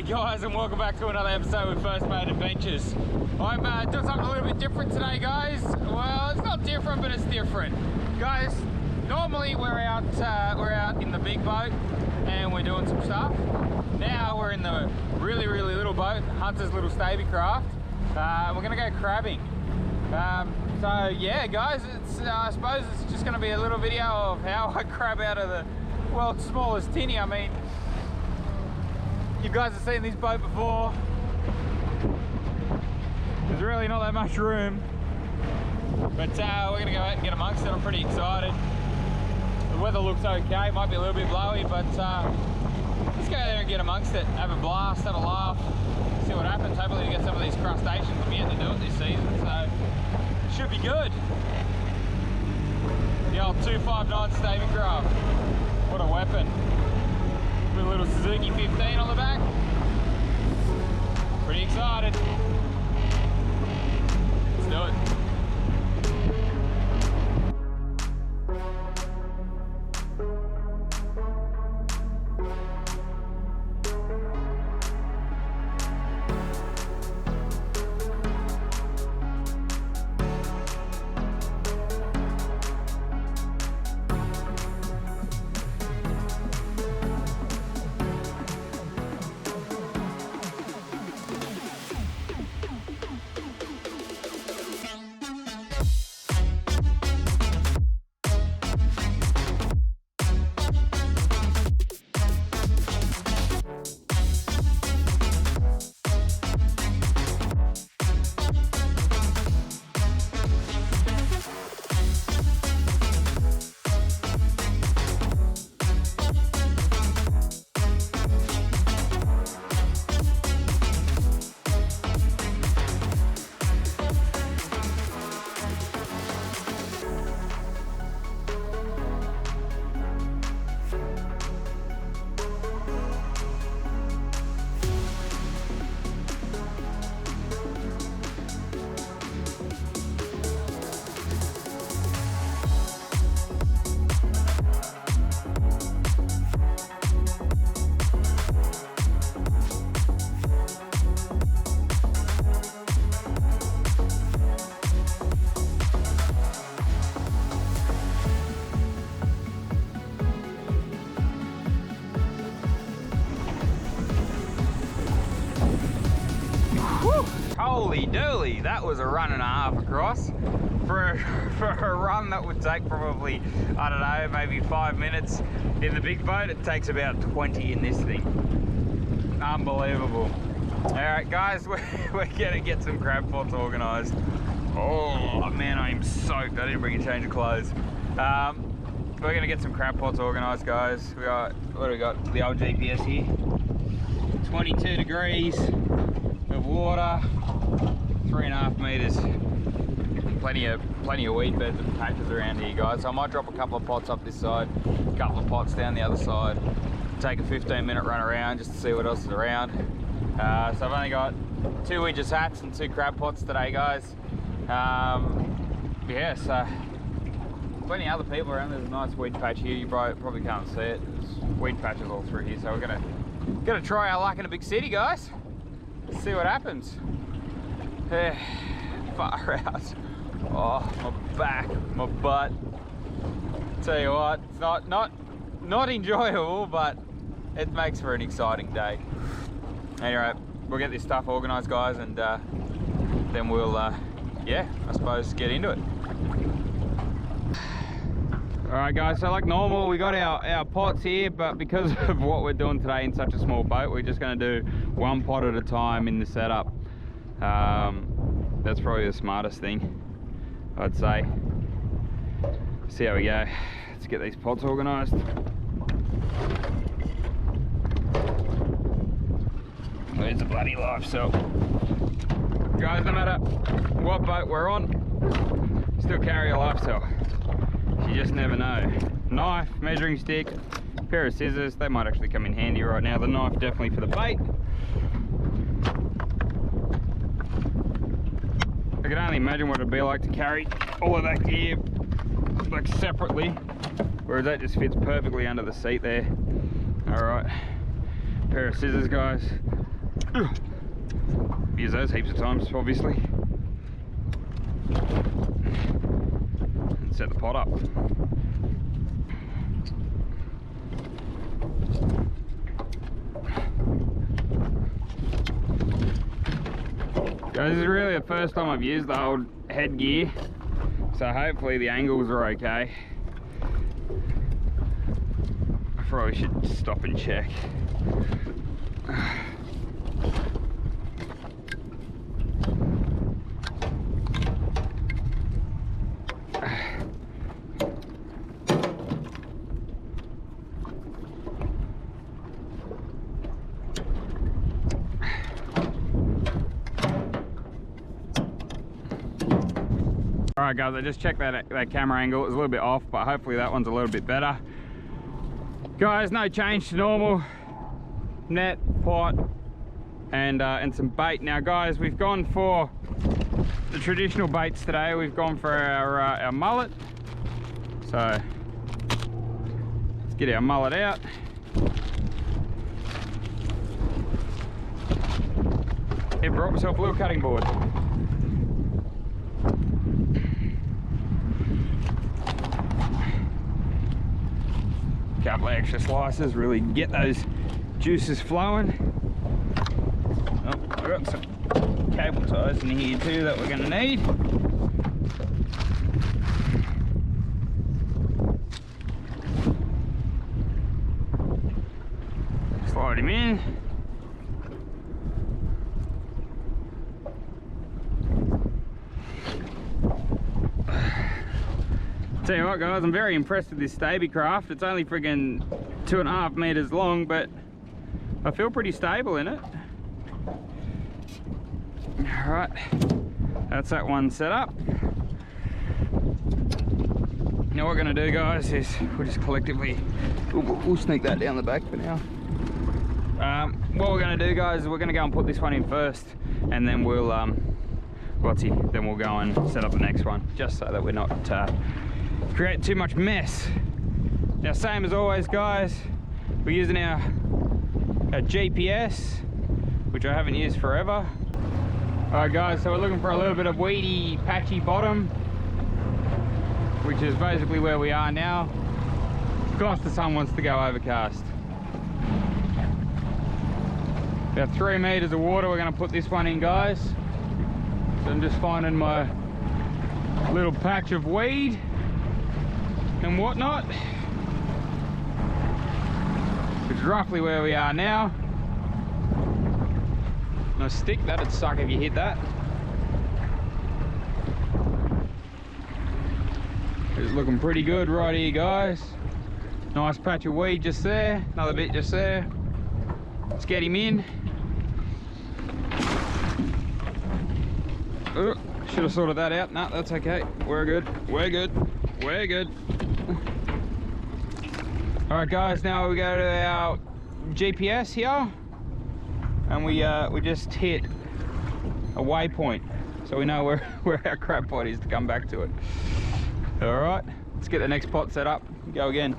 G'day guys, and welcome back to another episode with First Mate Adventures. I'm doing something a little bit different today, guys. Well, it's not different, but it's different. Guys, normally we're out in the big boat and we're doing some stuff. Now we're in the really little boat, Hunter's little Stabi Craft. We're gonna go crabbing. So yeah, guys, I suppose it's just gonna be a little video of how I crab out of the world's smallest tinny. I mean, you guys have seen this boat before. There's really not that much room, but we're gonna go out and get amongst it. I'm pretty excited. The weather looks okay, might be a little bit blowy, but let's go out there and get amongst it. Have a blast, have a laugh, see what happens. Hopefully we get some of these crustaceans. I'm yet to do it this season, so it should be good. The old 259 Stabi Craft. What a weapon. With a little Suzuki 15 on the back. Pretty excited. Let's do it. Holy dooly, that was a run and a half across. For a run that would take probably, I don't know, maybe 5 minutes in the big boat, it takes about 20 in this thing. Unbelievable. All right, guys, we're gonna get some crab pots organised. Oh man, I am soaked. I didn't bring a change of clothes. We're gonna get some crab pots organised, guys. What do we got? The old GPS here. 22 degrees of water. 3.5 meters. Plenty of weed beds and patches around here, guys. So I might drop a couple of pots up this side, a couple of pots down the other side. Take a 15-minute run around just to see what else is around. So I've only got 2 Widgets hats and 2 crab pots today, guys. Yeah, so plenty of other people around. There's a nice weed patch here. You probably can't see it. There's weed patches all through here. So we're gonna try our luck in a big city, guys. Let's see what happens. Far out. Oh, my back, my butt. Tell you what, it's not enjoyable, but it makes for an exciting day. Anyway, we'll get this stuff organised, guys, and then we'll, yeah, I suppose get into it. All right, guys, so like normal, we got our pots here, but because of what we're doing today in such a small boat, we're just going to do 1 pot at a time in the setup. That's probably the smartest thing, I'd say. See how we go. Let's get these pots organised. Where's the bloody life cell? Guys, no matter what boat we're on, still carry a life cell. You just never know. Knife, measuring stick, pair of scissors, they might actually come in handy right now. The knife definitely for the bait. I can only imagine what it'd be like to carry all of that gear like separately, whereas that just fits perfectly under the seat there. All right, pair of scissors, guys. Use those heaps of times, obviously. And set the pot up. Guys, this is really the first time I've used the old headgear, so hopefully the angles are okay. I probably should stop and check. Alright guys, I just checked that camera angle. It was a little bit off, but hopefully that one's a little bit better. Guys, no change to normal. Net, pot, and some bait. Now guys, we've gone for the traditional baits today. We've gone for our mullet. So, let's get our mullet out. He brought myself a little cutting board. Couple of extra slices, really get those juices flowing. Oh, I've got some cable ties in here too that we're going to need. Slide him in. Tell you what guys, I'm very impressed with this Stabi Craft. It's only friggin' 2.5 meters long, but I feel pretty stable in it. All right, that's that one set up. Now what we're gonna do guys is we'll just collectively, we'll sneak that down the back for now. What we're gonna do guys is we're gonna go and put this one in first, and then we'll, then we'll go and set up the next one, just so that we're not create too much mess. Now same as always guys, we're using our GPS, which I haven't used forever. Alright guys, so we're looking for a little bit of weedy, patchy bottom, which is basically where we are now. Of course the sun wants to go overcast. About 3 meters of water we're going to put this one in guys. So I'm just finding my little patch of weed and whatnot, which is roughly where we are now. No stick, that'd suck if you hit that. It's looking pretty good right here guys. Nice patch of weed just there, another bit just there. Let's get him in. Should have sorted that out. No, that's okay. We're good. We're good. We're good. All right, guys. Now we go to our GPS here, and we just hit a waypoint, so we know where our crab pot is to come back to it. All right. Let's get the next pot set up. Go again.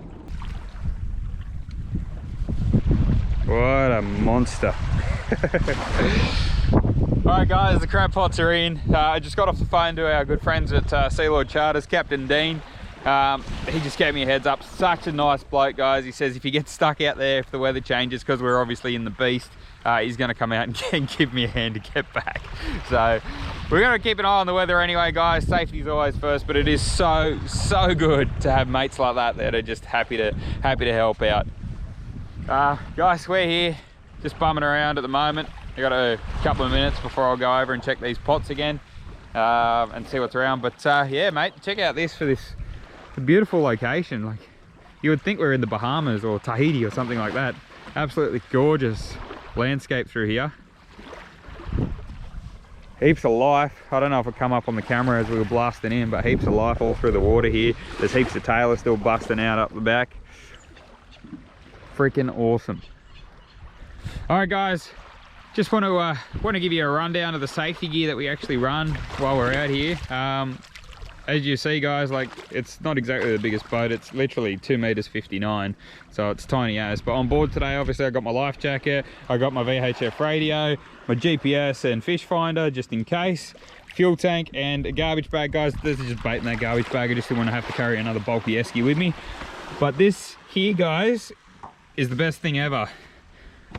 What a monster. Alright guys, the crab pots are in. I just got off the phone to our good friends at Sea Lord Charters, Captain Dean. He just gave me a heads up. Such a nice bloke guys. He says if you get stuck out there, if the weather changes, because we're obviously in the beast, he's going to come out and give me a hand to get back. So we're going to keep an eye on the weather anyway guys. Safety is always first, but it is so good to have mates like that that are just happy to help out. Guys, we're here just bumming around at the moment. I got a couple of minutes before I'll go over and check these pots again and see what's around. But yeah, mate, check out this for this beautiful location. Like, you would think we're in the Bahamas or Tahiti or something like that. Absolutely gorgeous landscape through here. Heaps of life. I don't know if it come up on the camera as we were blasting in, but heaps of life all through the water here. There's heaps of tailor still busting out up the back. Freaking awesome. All right, guys. Just want to give you a rundown of the safety gear that we actually run while we're out here. as you see guys, like it's not exactly the biggest boat, it's literally 2 meters 59, so it's tiny as. But on board today, obviously I got my life jacket, I got my VHF radio, my GPS and fish finder just in case, fuel tank and a garbage bag guys. This is just bait in that garbage bag, I just didn't want to have to carry another bulky esky with me. But this here guys is the best thing ever.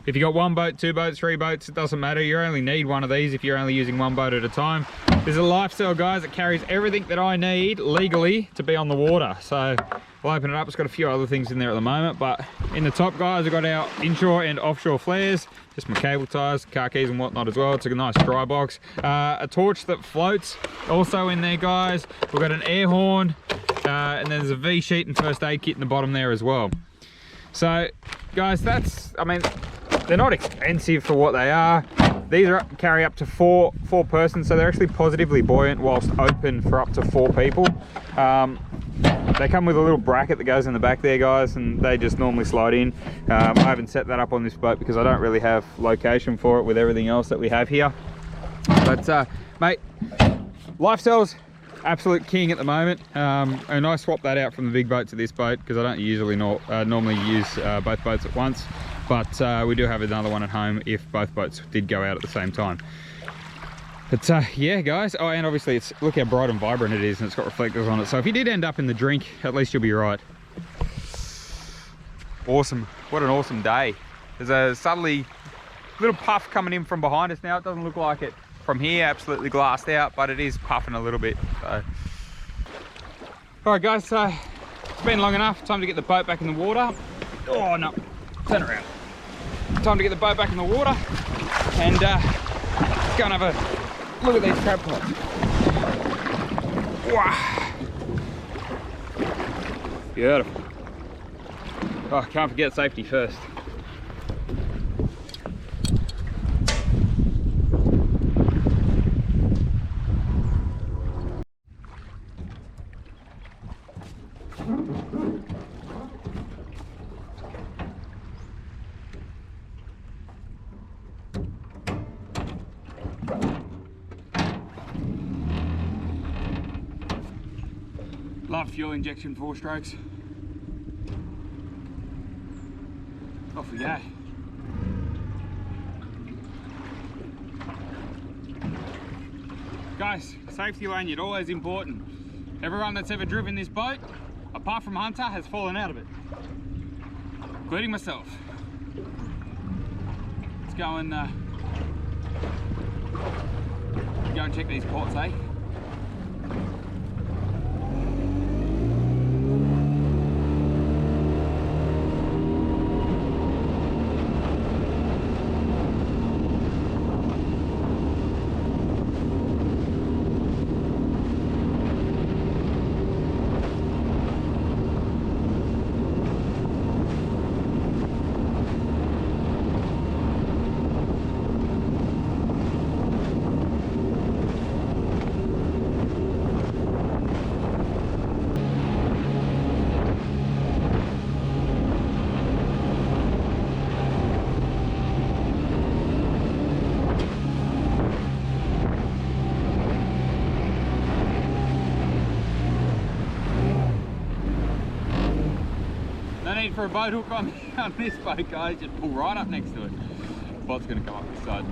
If you got 1 boat, 2 boats, 3 boats, it doesn't matter. You only need one of these if you're only using 1 boat at a time. There's a lifestyle guys that carries everything that I need legally to be on the water. So I'll open it up. It's got a few other things in there at the moment, but in the top guys, we've got our inshore and offshore flares, just my cable ties, car keys and whatnot as well. It's a nice dry box. A torch that floats also in there guys. We've got an air horn and then there's a V sheet and first aid kit in the bottom there as well. So guys, that's, I mean, they're not expensive for what they are. These are carry up to four persons, so they're actually positively buoyant whilst open for up to 4 people. They come with a little bracket that goes in the back there guys, and they just normally slide in. I haven't set that up on this boat because I don't really have location for it with everything else that we have here. But mate, Lifestyle's absolute king at the moment, and I swapped that out from the big boat to this boat because I don't usually normally use both boats at once. But we do have another one at home if both boats did go out at the same time. But yeah guys, oh, and obviously it's, look how bright and vibrant it is, and it's got reflectors on it, so if you did end up in the drink, at least you'll be right. Awesome, what an awesome day. There's a subtly little puff coming in from behind us now. It doesn't look like it from here, absolutely glassed out, but it is puffing a little bit. So all right guys, so it's been long enough, time to get the boat back in the water. Oh no, turn around. Time to get the boat back in the water and go and have a look at these crab pots. Wow, beautiful. Oh, can't forget safety first. Love fuel injection 4 strokes. Off we go. Guys, safety lanyard, always important. Everyone that's ever driven this boat, apart from Hunter, has fallen out of it, including myself. Let's go and check these ports, eh? For a boat hook on this boat, guys, just pull right up next to it. Boat's going to come up this side.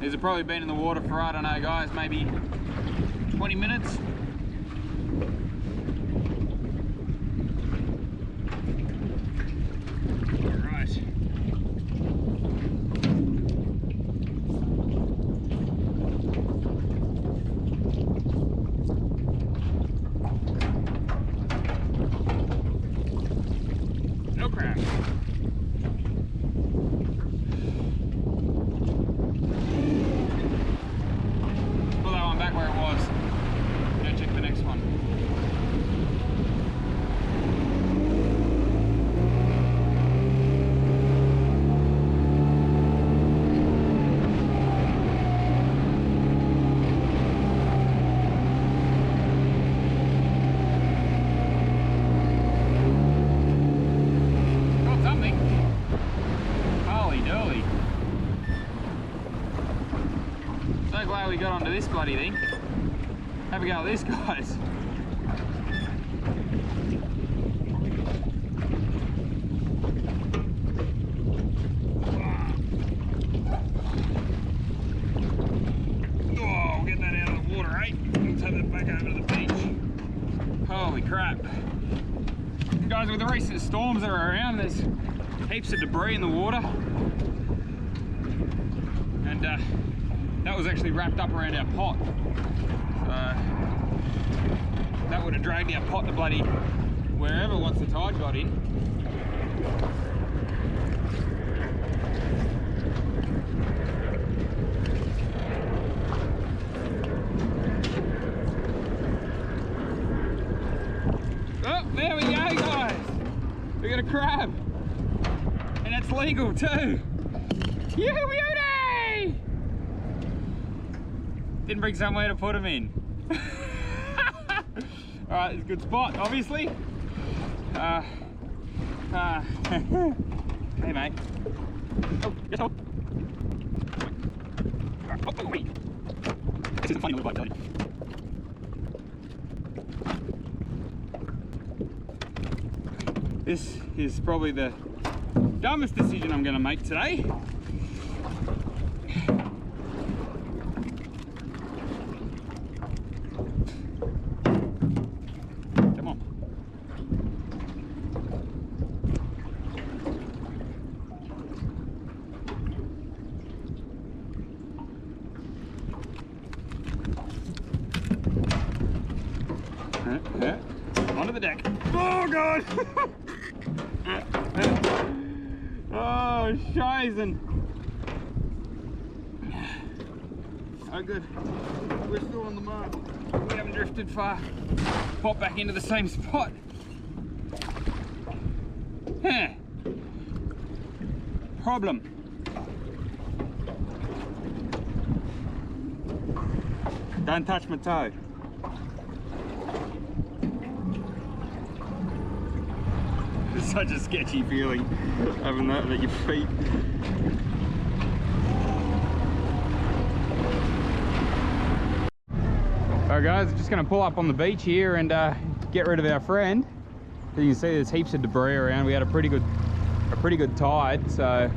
These have probably been in the water for, I don't know guys, maybe 20 minutes. Something. got onto this bloody thing. Have a go at this, guys. Oh, we'll get that out of the water, eh? We'll take that back over to the beach. Holy crap. Guys, with the recent storms that are around, there's heaps of debris in the water. And that was actually wrapped up around our pot. So that would have dragged our pot to bloody wherever once the tide got in. Oh, there we go, guys. We got a crab. And that's legal too. Yoo-hoo! Didn't bring somewhere to put them in. Alright, it's a good spot, obviously. Hey, mate. Oh, yes, hold. Oh, wait. This is a funny little bite, Tony. This is probably the dumbest decision I'm going to make today. Come on. Onto the deck. Oh, God! Oh, scheißen. Oh, good. We're still on the mark. We haven't drifted far. Pop back into the same spot. Huh. Problem. Don't touch my toe. It's such a sketchy feeling having that at your feet. Alright guys, just going to pull up on the beach here and get rid of our friend. As you can see, there's heaps of debris around. We had a pretty good tide, so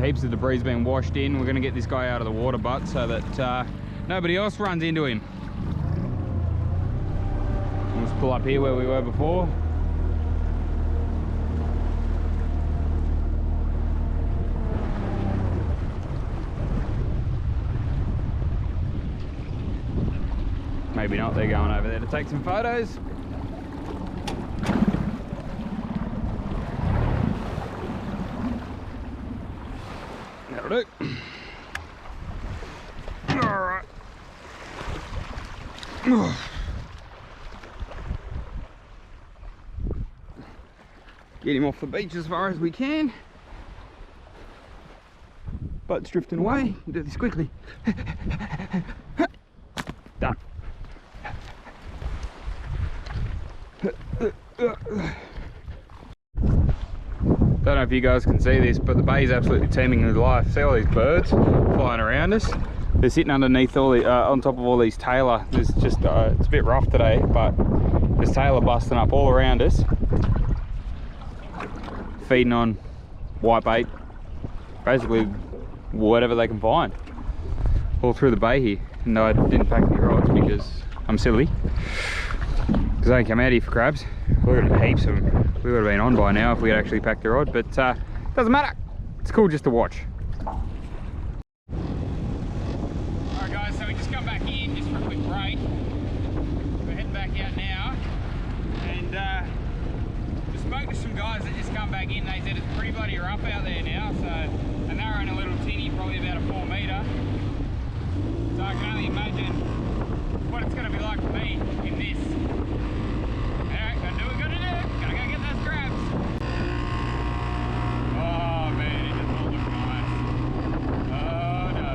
heaps of debris being washed in. We're going to get this guy out of the water butt so that nobody else runs into him. Let's pull up here where we were before. Maybe not, they're going over there to take some photos. That'll do. Alright. Get him off the beach as far as we can. Boat's drifting away. We'll do this quickly. Done. Don't know if you guys can see this, but the bay is absolutely teeming with life. See all these birds flying around us? They're sitting underneath all the, on top of all these tailor. There's just, it's a bit rough today, but there's tailor busting up all around us, feeding on whitebait, basically whatever they can find, all through the bay here. No, I didn't pack any rods because I'm silly. Because I don't come out here for crabs. We would have heaps of them. We would have been on by now if we had actually packed the rod, but doesn't matter. It's cool just to watch. Alright guys, so we just come back in just for a quick break. We're heading back out now, and just spoke to some guys that just come back in. They said it's pretty bloody rough out there now, so, and they're in a little tinny, probably about a 4 metre. So I can only imagine what it's going to be like for me in this. Alright, gotta do what we gotta do. Gotta go get those crabs. Oh man, it does not look nice. Oh no.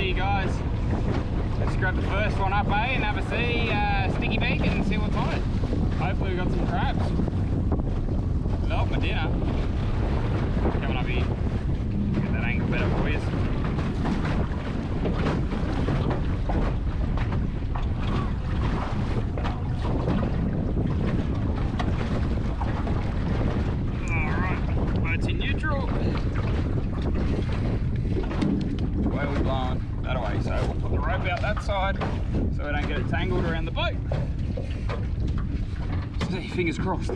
you guys. Let's grab the first one up, and have a see, sticky beak, and see what's on it. Hopefully we got some crabs. Love my dinner. Coming up here. Get that angle better for you. Alright, boat's in neutral. Where we blowing? That way, so we'll put the rope out that side so we don't get it tangled around the boat. See, fingers crossed.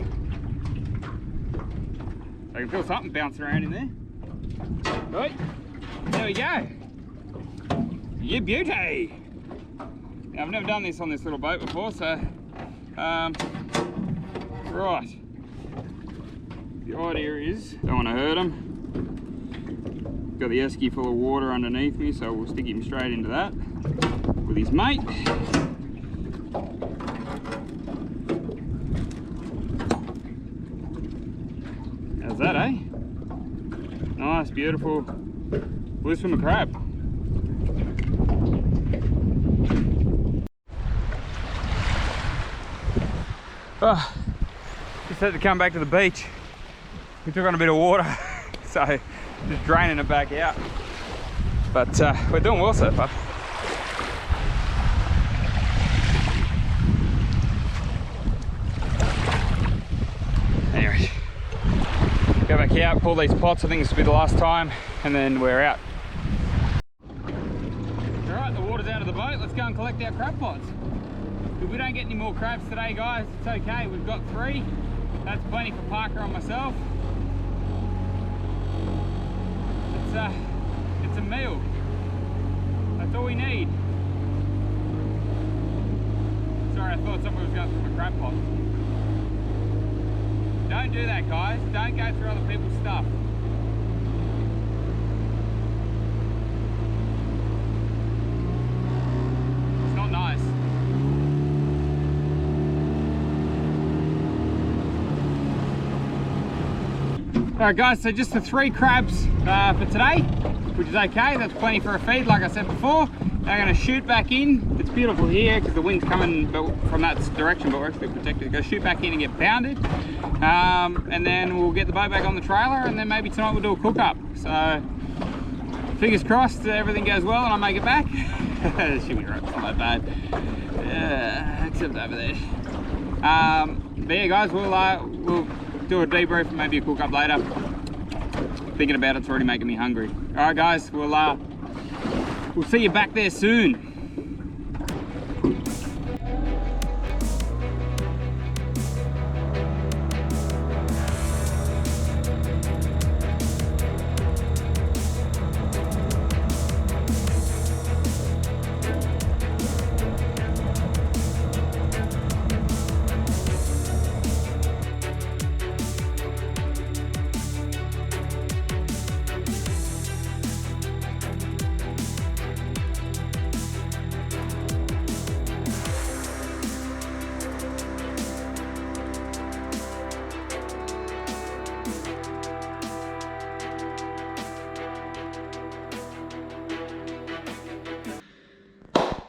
I can feel something bouncing around in there. Right, there we go. You beauty! Now, I've never done this on this little boat before, so right. The idea is, don't want to hurt him. Got the esky full of water underneath me, so we'll stick him straight into that with his mate. How's that, eh? Nice, beautiful blue swimmer crab. Oh, just had to come back to the beach. We took on a bit of water, so just draining it back out. But we're doing well so far. Anyway, go back out, pull these pots. I think this will be the last time, and then we're out. All right, the water's out of the boat. Let's go and collect our crab pots. If we don't get any more crabs today, guys, it's okay. We've got 3. That's plenty for Parker and myself. It's a meal. That's all we need. Sorry, I thought someone was going through my crab pot. Don't do that, guys. Don't go through other people's stuff. It's not nice. Alright guys, so just the 3 crabs for today, which is okay. That's plenty for a feed, like I said before. Now I'm going to shoot back in. It's beautiful here because the wind's coming from that direction, but we're actually protected. Go shoot back in and get pounded. And then we'll get the boat back on the trailer, and then maybe tonight we'll do a cook up. So fingers crossed everything goes well and I make it back. Shimmy rope's not that bad. Except over there. But yeah guys, we'll do a debrief and maybe a cook up later. Thinking about it's already making me hungry. All right guys, we'll see you back there soon.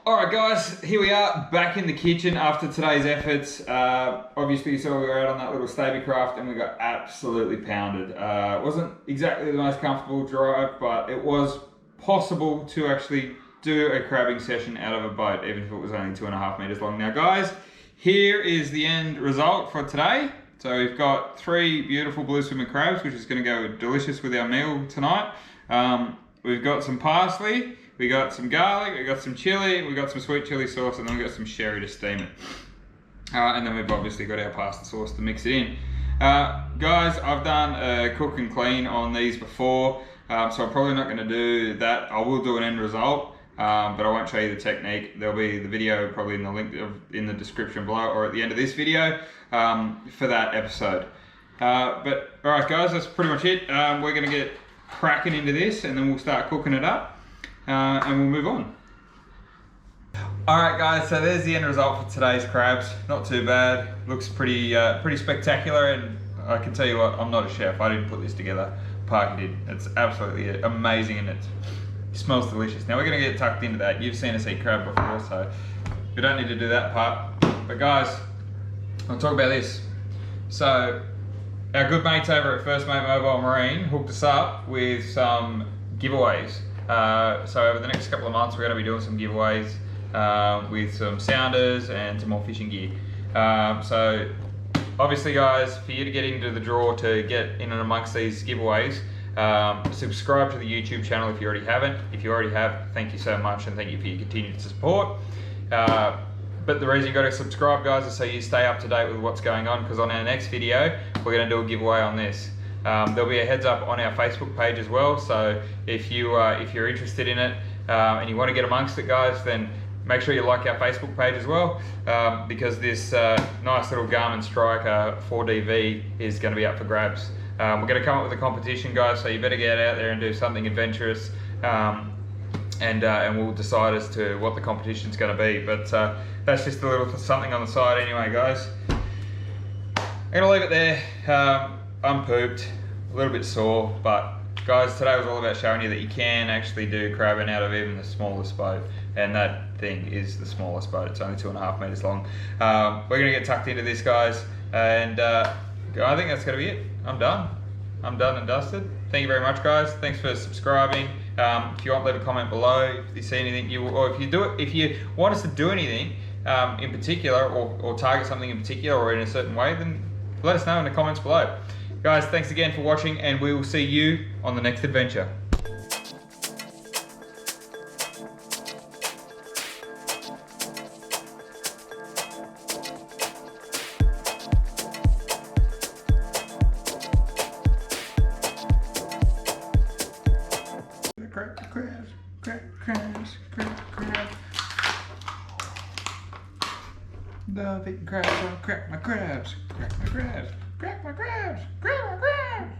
Alright guys, here we are back in the kitchen after today's efforts. Obviously you saw we were out on that little Stabi Craft and we got absolutely pounded. It wasn't exactly the most comfortable drive, but it was possible to actually do a crabbing session out of a boat, even if it was only 2.5 meters long. Now guys, here is the end result for today. So we've got 3 beautiful blue swimmer crabs, which is going to go delicious with our meal tonight. We've got some parsley. We got some garlic, we got some chili, we got some sweet chili sauce, and then we got some sherry to steam it. And then we've obviously got our pasta sauce to mix it in. Guys, I've done a cook and clean on these before, so I'm probably not going to do that. I will do an end result, but I won't show you the technique. There'll be the video probably in the link in the description below or at the end of this video for that episode. But alright guys, that's pretty much it. We're going to get cracking into this and then we'll start cooking it up. And we'll move on. Alright guys, so there's the end result for today's crabs. Not too bad, looks pretty spectacular, and I can tell you what, I'm not a chef, I didn't put this together, Parker did. It's absolutely amazing, and it's It smells delicious. Now we're gonna get tucked into that. You've seen us eat crab before, so we don't need to do that part. But guys, I'll talk about this. So our good mates over at First Mate Mobile Marine hooked us up with some giveaways. So over the next couple of months, we're going to be doing some giveaways with some sounders and some more fishing gear. So obviously guys, for you to get into the draw to get in and amongst these giveaways, subscribe to the YouTube channel if you already haven't. If you already have, thank you so much and thank you for your continued support. But the reason you got to subscribe, guys, is so you stay up to date with what's going on, because on our next video, we're going to do a giveaway on this. There'll be a heads up on our Facebook page as well, so if you're interested in it and you want to get amongst it, guys, then make sure you like our Facebook page as well, because this nice little Garmin Striker 4DV is going to be up for grabs. We're going to come up with a competition, guys, so you better get out there and do something adventurous, and we'll decide as to what the competition's going to be. But that's just a little something on the side anyway, guys. I'm going to leave it there. I'm pooped, a little bit sore, but guys, today was all about showing you that you can actually do crabbing out of even the smallest boat, and that thing is the smallest boat. It's only 2.5 meters long. We're going to get tucked into this, guys, and I think that's going to be it. I'm done and dusted. Thank you very much, guys. Thanks for subscribing. If you want, leave a comment below if you see anything or if you want us to do anything in particular, or target something in particular or in a certain way, then let us know in the comments below. Guys, thanks again for watching, and we will see you on the next adventure. Crack the crabs, crack crabs, crack crabs. Love eating crabs, I'll crack my crabs, crack my crabs, crack my crabs, crack my crabs.